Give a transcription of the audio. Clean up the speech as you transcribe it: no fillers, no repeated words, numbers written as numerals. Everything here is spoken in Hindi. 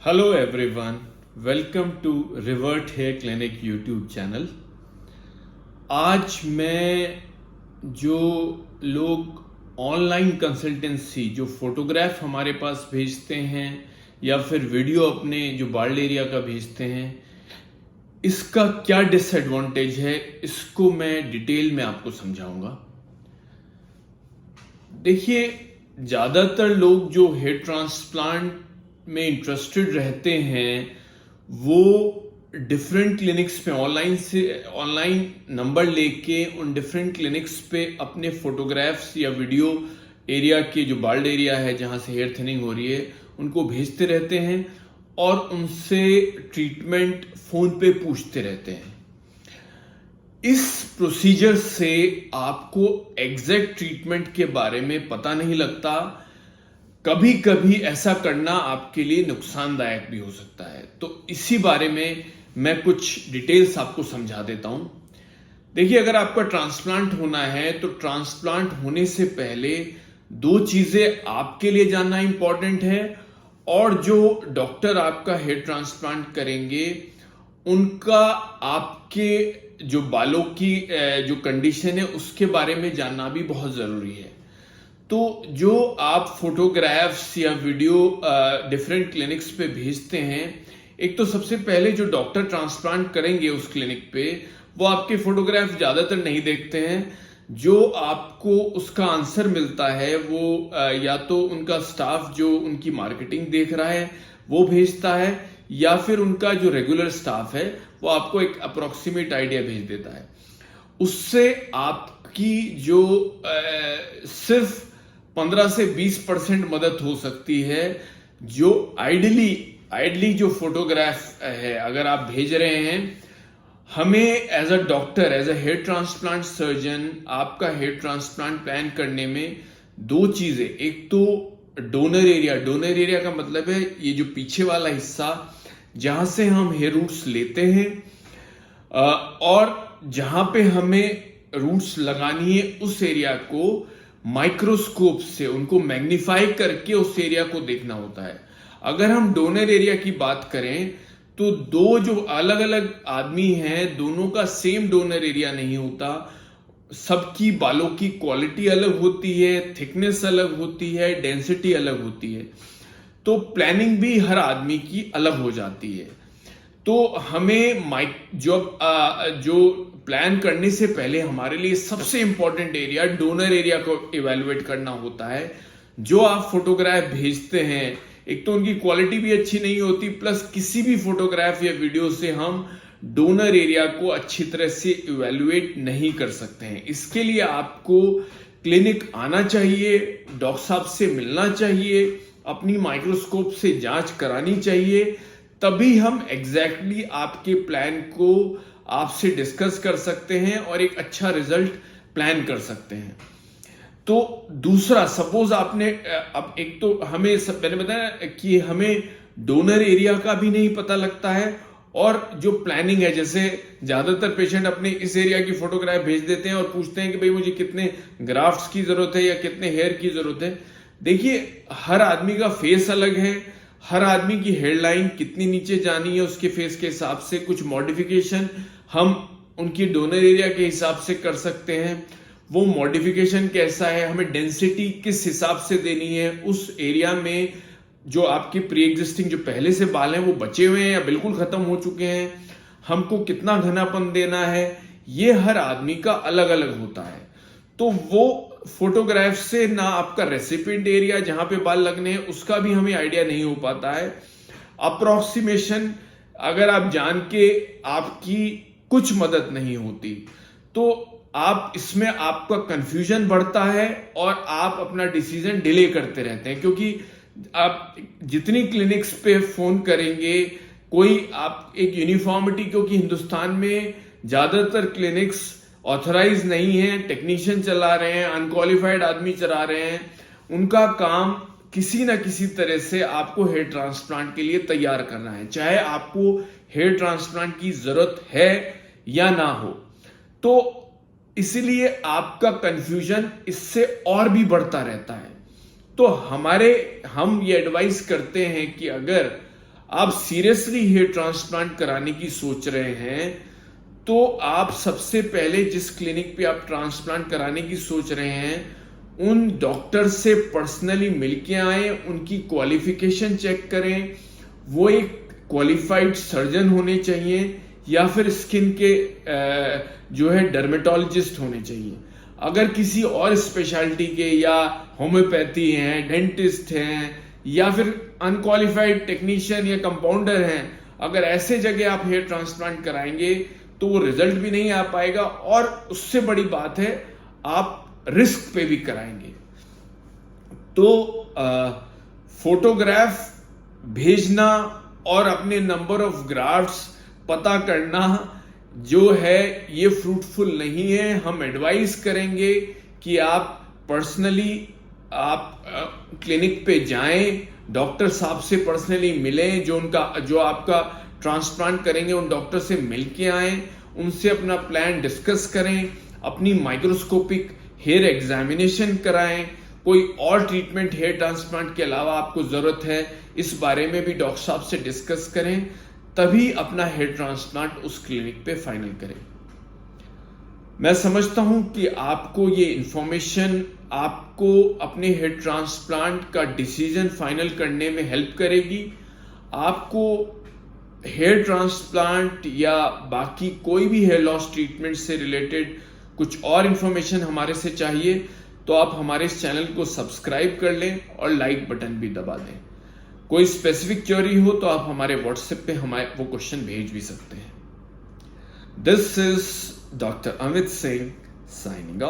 Hello everyone, welcome to revert hair clinic YouTube channel. आज मैं जो लोग ऑनलाइन कंसल्टेंसी जो फोटोग्राफ हमारे पास भेजते हैं या फिर वीडियो अपने जो बाल एरिया का भेजते हैं, इसका क्या डिसएडवांटेज है, इसको मैं डिटेल में आपको समझाऊंगा। देखिए, ज़्यादातर लोग जो हेयर ट्रांसप्लांट में इंटरेस्टेड रहते हैं वो डिफरेंट क्लिनिक्स पे ऑनलाइन नंबर लेके उन डिफरेंट क्लिनिक्स पे अपने फोटोग्राफ्स या वीडियो एरिया के जो बाल्ड एरिया है जहां से हेयर थिनिंग हो रही है उनको भेजते रहते हैं और उनसे ट्रीटमेंट फोन पे पूछते रहते हैं। इस प्रोसीजर से आपको एग्जैक्ट ट्रीटमेंट के बारे में पता नहीं लगता। कभी कभी ऐसा करना आपके लिए नुकसानदायक भी हो सकता है। तो इसी बारे में मैं कुछ डिटेल्स आपको समझा देता हूं। देखिए, अगर आपका ट्रांसप्लांट होना है तो ट्रांसप्लांट होने से पहले दो चीजें आपके लिए जानना इंपॉर्टेंट है और जो डॉक्टर आपका हेयर ट्रांसप्लांट करेंगे उनका आपके जो बालों की जो कंडीशन है उसके बारे में जानना भी बहुत जरूरी है। तो जो आप फोटोग्राफ्स या वीडियो डिफरेंट क्लिनिक्स पे भेजते हैं, एक तो सबसे पहले जो डॉक्टर ट्रांसप्लांट करेंगे उस क्लिनिक पे वो आपके फोटोग्राफ ज्यादातर नहीं देखते हैं। जो आपको उसका आंसर मिलता है वो या तो उनका स्टाफ जो उनकी मार्केटिंग देख रहा है वो भेजता है या फिर उनका जो रेगुलर स्टाफ है वो आपको एक अप्रोक्सीमेट आइडिया भेज देता है। उससे आपकी जो सिर्फ 15 से 20% मदद हो सकती है। जो आइडली जो फोटोग्राफ है अगर आप भेज रहे हैं, हमें as a doctor, as a hair transplant surgeon आपका हेयर ट्रांसप्लांट प्लान करने में दो चीजें, एक तो डोनर एरिया का मतलब है ये जो पीछे वाला हिस्सा जहां से हम हेयर रूट्स लेते हैं और जहां पे हमें रूट्स लगानी है उस एरिया को माइक्रोस्कोप से उनको मैग्नीफाई करके उस एरिया को देखना होता है। अगर हम डोनर एरिया की बात करें तो दो जो अलग अलग आदमी हैं दोनों का सेम डोनर एरिया नहीं होता। सबकी बालों की क्वालिटी अलग होती है, थिकनेस अलग होती है, डेंसिटी अलग होती है, तो प्लानिंग भी हर आदमी की अलग हो जाती है। तो हमें जो प्लान करने से पहले हमारे लिए सबसे इंपॉर्टेंट एरिया डोनर एरिया को इवेलुएट करना होता है। जो आप फोटोग्राफ भेजते हैं एक तो उनकी क्वालिटी भी अच्छी नहीं होती, प्लस किसी भी फोटोग्राफ या वीडियो से हम डोनर एरिया को अच्छी तरह से इवेलुएट नहीं कर सकते हैं। इसके लिए आपको क्लिनिक आना चाहिए, डॉक्टर साहब से मिलना चाहिए, अपनी माइक्रोस्कोप से जांच करानी चाहिए, तभी हम एग्जैक्टली आपके प्लान को आपसे डिस्कस कर सकते हैं और एक अच्छा रिजल्ट प्लान कर सकते हैं। तो दूसरा, सपोज आपने अब एक तो हमें मैंने बताया कि हमें डोनर एरिया का भी नहीं पता लगता है और जो प्लानिंग है, जैसे ज्यादातर पेशेंट अपने इस एरिया की फोटोग्राफ भेज देते हैं और पूछते हैं कि भाई मुझे कितने ग्राफ्ट्स की जरूरत है या कितने हेयर की जरूरत है। देखिए, हर आदमी का फेस अलग है, हर आदमी की हेयरलाइन कितनी नीचे जानी है उसके फेस के हिसाब से कुछ मॉडिफिकेशन हम उनकी डोनर एरिया के हिसाब से कर सकते हैं। वो मॉडिफिकेशन कैसा है, हमें डेंसिटी किस हिसाब से देनी है, उस एरिया में जो आपके प्री एग्जिस्टिंग जो पहले से बाल हैं वो बचे हुए हैं या बिल्कुल खत्म हो चुके हैं, हमको कितना घनापन देना है, ये हर आदमी का अलग अलग होता है। तो वो फोटोग्राफ से ना आपका रेसिपिएंट एरिया जहां पे बाल लगने हैं उसका भी हमें आइडिया नहीं हो पाता है। अप्रोक्सीमेशन अगर आप जान के आपकी कुछ मदद नहीं होती तो आप इसमें आपका कंफ्यूजन बढ़ता है और आप अपना डिसीजन डिले करते रहते हैं, क्योंकि आप जितनी क्लिनिक्स पे फोन करेंगे कोई आप एक यूनिफॉर्मिटी, क्योंकि हिंदुस्तान में ज्यादातर क्लिनिक्स ऑथराइज नहीं है, टेक्नीशियन चला रहे हैं, अनक्वालिफाइड आदमी चला रहे हैं, उनका काम किसी ना किसी तरह से आपको हेयर ट्रांसप्लांट के लिए तैयार करना है, चाहे आपको हेयर ट्रांसप्लांट की जरूरत है या ना हो। तो इसलिए आपका कंफ्यूजन इससे और भी बढ़ता रहता है। तो हम ये एडवाइस करते हैं कि अगर आप सीरियसली हेयर ट्रांसप्लांट कराने की सोच रहे हैं, तो आप सबसे पहले जिस क्लिनिक पे आप ट्रांसप्लांट कराने की सोच रहे हैं, उन डॉक्टर से पर्सनली मिलके आए, उनकी क्वालिफिकेशन चेक करें, वो एक क्वालिफाइड सर्जन होने चाहिए या फिर स्किन के जो है डर्मेटोलॉजिस्ट होने चाहिए। अगर किसी और स्पेशलिटी के या होम्योपैथी हैं, डेंटिस्ट हैं या फिर अनक्वालिफाइड टेक्नीशियन या कंपाउंडर हैं, अगर ऐसे जगह आप हेयर ट्रांसप्लांट कराएंगे तो वो रिजल्ट भी नहीं आ पाएगा और उससे बड़ी बात है आप रिस्क पे भी कराएंगे। तो फोटोग्राफ भेजना और अपने नंबर ऑफ ग्राफ्ट्स पता करना जो है ये फ्रूटफुल नहीं है। हम एडवाइस करेंगे कि आप पर्सनली आप क्लिनिक पे जाएं, डॉक्टर साहब से पर्सनली मिलें, जो आपका ट्रांसप्लांट करेंगे उन डॉक्टर से मिलके आएं, उनसे अपना प्लान डिस्कस करें, अपनी माइक्रोस्कोपिक हेयर एग्जामिनेशन कराएं, कोई और ट्रीटमेंट हेयर ट्रांसप्लांट के अलावा आपको जरूरत है इस बारे में भी डॉक्टर साहब से डिस्कस करें, तभी अपना हेयर ट्रांसप्लांट उस क्लिनिक पे फाइनल करें। मैं समझता हूं कि आपको ये इंफॉर्मेशन आपको अपने हेयर ट्रांसप्लांट का डिसीजन फाइनल करने में हेल्प करेगी। आपको हेयर ट्रांसप्लांट या बाकी कोई भी हेयर लॉस ट्रीटमेंट से रिलेटेड कुछ और इंफॉर्मेशन हमारे से चाहिए तो आप हमारे इस चैनल को सब्सक्राइब कर लें और लाइक बटन भी दबा दें। कोई स्पेसिफिक क्वेरी हो तो आप हमारे व्हाट्सएप पे हमारे वो क्वेश्चन भेज भी सकते हैं। This is doctor Amit Singh signing off.